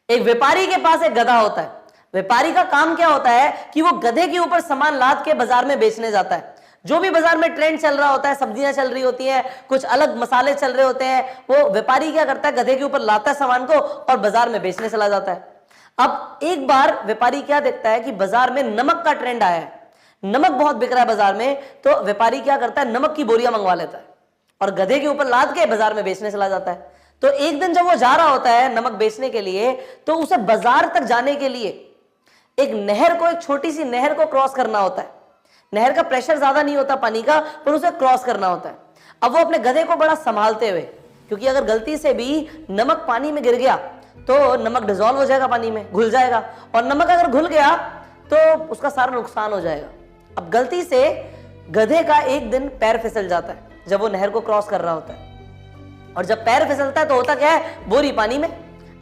एक व्यापारी के पास एक गधा होता है। व्यापारी का काम क्या होता है कि वो गधे के ऊपर सामान लाद के बाजार में बेचने जाता है। जो भी बाजार में ट्रेंड चल रहा होता है, सब्जियां चल रही होती हैं, कुछ अलग मसाले चल रहे होते हैं, वो व्यापारी क्या करता है, गधे के ऊपर लाता है सामान को और बाजार में बेचने चला जाता है। अब एक बार व्यापारी क्या देखता है कि बाजार में नमक का ट्रेंड आया है, नमक बहुत बिक रहा है बाजार में, तो व्यापारी क्या करता है, नमक की बोरियां मंगवा लेता है और गधे के ऊपर लाद के बाजार में बेचने चला जाता है। तो एक दिन जब वो जा रहा होता है नमक बेचने के लिए, तो उसे बाजार तक जाने के लिए एक नहर को, एक छोटी सी नहर को क्रॉस करना होता है। नहर का प्रेशर ज्यादा नहीं होता पानी का, पर उसे क्रॉस करना होता है। अब वो अपने गधे को बड़ा संभालते हुए, क्योंकि अगर गलती से भी नमक पानी में गिर गया तो नमक डिजोल्व हो जाएगा, पानी में घुल जाएगा, और नमक अगर घुल गया तो उसका सारा नुकसान हो जाएगा। अब गलती से गधे का एक दिन पैर फिसल जाता है जब वो नहर को क्रॉस कर रहा होता है, और जब पैर फिसलता है तो होता क्या है, बोरी पानी में।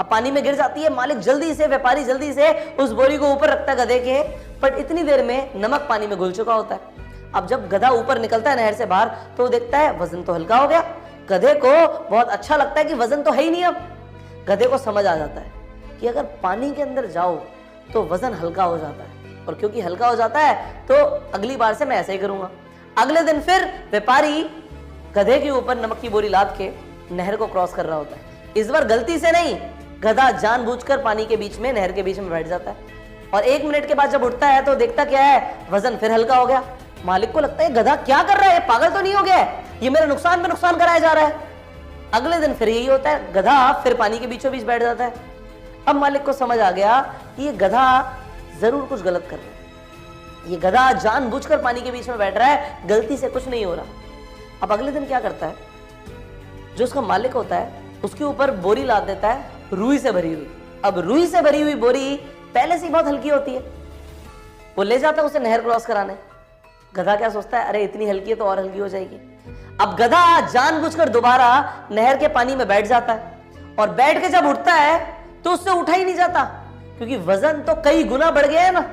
अब पानी में गिर जाती है, मालिक जल्दी से, व्यापारी जल्दी से उस बोरी को ऊपर रखता है गधे के, पर इतनी देर में नमक पानी में घुल चुका होता है। अब जब गधा ऊपर निकलता है नहर से बाहर, तो वो देखता है वजन तो हल्का हो गया। गधे को बहुत अच्छा लगता है कि वजन तो है ही नहीं। अब गधे को समझ आ जाता है कि अगर पानी के अंदर जाओ तो वजन हल्का हो जाता है, और क्योंकि हल्का हो जाता है तो अगली बार से मैं ऐसे ही करूंगा। अगले दिन फिर व्यापारी गधे के ऊपर नमक की बोरी लाद के नहर को क्रॉस कर रहा होता है। इस बार गलती से नहीं, गधा जानबूझकर पानी के बीच में, नहर के बीच में बैठ जाता है, और 1 मिनट के बाद जब उठता है तो देखता क्या है, वजन फिर हल्का हो गया। मालिक को लगता है गधा क्या कर रहा है, पागल तो नहीं हो गया है, ये मेरे नुकसान पे नुकसान कराया जा रहा है। अगले दिन फिर यही होता है, गधा फिर पानी के बीचों बीच बैठ जाता है। अब मालिक को समझ आ गया कि ये गधा जरूर कुछ गलत कर रहा है, ये गधा जानबूझकर पानी के बीच में बैठ रहा है, गलती से कुछ नहीं हो रहा। अब अगले दिन क्या करता है, जो उसका मालिक होता है उसके ऊपर बोरी लाद देता है रुई से भरी हुई। अब रुई से भरी हुई बोरी पहले से ही बहुत हल्की होती है, वो ले जाता है उसे नहर क्रॉस कराने। गधा क्या सोचता है, अरे इतनी हल्की है तो और हल्की हो जाएगी। अब गधा जानबूझकर दोबारा नहर के पानी में बैठ जाता है, और बैठ के जब उठता है तो उससे उठा ही नहीं जाता, क्योंकि वजन तो कई गुना बढ़ गया है ना।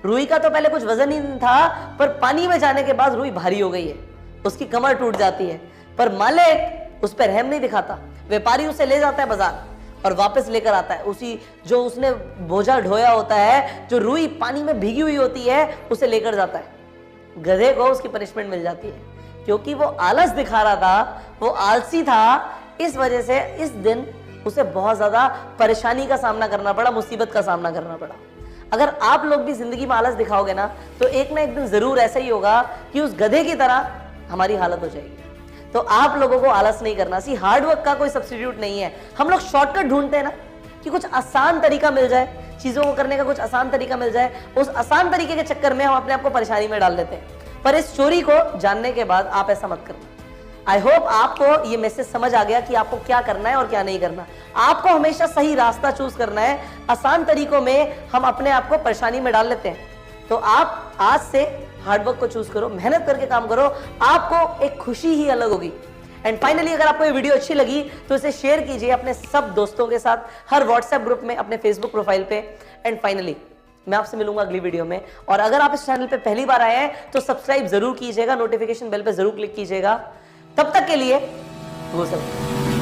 रुई का तो पहले कुछ वजन ही नहीं था, पर पानी में जाने के बाद रुई भारी हो गई है, उसकी कमर टूट जाती है। पर मालिक उस पर रहम नहीं दिखाता, व्यापारी उसे ले जाता है बाजार और वापस लेकर आता है उसी, जो उसने बोझा ढोया होता है, जो रुई पानी में भीगी हुई होती है, उसे लेकर जाता है। गधे को उसकी पनिशमेंट मिल जाती है, क्योंकि वो आलस दिखा रहा था, वो आलसी था, इस वजह से इस दिन उसे बहुत ज्यादा परेशानी का सामना करना पड़ा, मुसीबत का सामना करना पड़ा। अगर आप लोग भी जिंदगी में आलस दिखाओगे ना, तो एक ना एक दिन जरूर ऐसा ही होगा कि उस गधे की तरह हमारी हालत हो जाएगी। तो आप लोगों को आलस नहीं करना। सी हार्डवर्क का कोई सब्स्टिट्यूट नहीं है। हम लोग शॉर्टकट ढूंढते हैं ना, कि कुछ आसान तरीका मिल जाए, चीजों को करने का कुछ आसान तरीका मिल जाए, उस आसान तरीके के चक्कर में हम अपने आप को परेशानी में डाल देते हैं। पर इस चोरी को जानने के बाद आप ऐसा मत करना। आई होप आपको ये मैसेज समझ आ गया कि आपको क्या करना है और क्या नहीं करना। आपको हमेशा सही रास्ता चूज करना है। आसान तरीकों में हम अपने आप को परेशानी में डाल लेते हैं। तो आप आज से हार्डवर्क को चूज करो, मेहनत करके काम करो, आपको एक खुशी ही अलग होगी। एंड फाइनली, अगर आपको ये वीडियो अच्छी लगी तो इसे शेयर कीजिए अपने सब दोस्तों के साथ, हर व्हाट्सएप ग्रुप में, अपने फेसबुक प्रोफाइल पे। एंड फाइनली, मैं आपसे मिलूंगा अगली वीडियो में। और अगर आप इस चैनल पे पहली बार आए हैं तो सब्सक्राइब जरूर कीजिएगा, नोटिफिकेशन बेल पे जरूर क्लिक कीजिएगा। तब तक के लिए वो सब।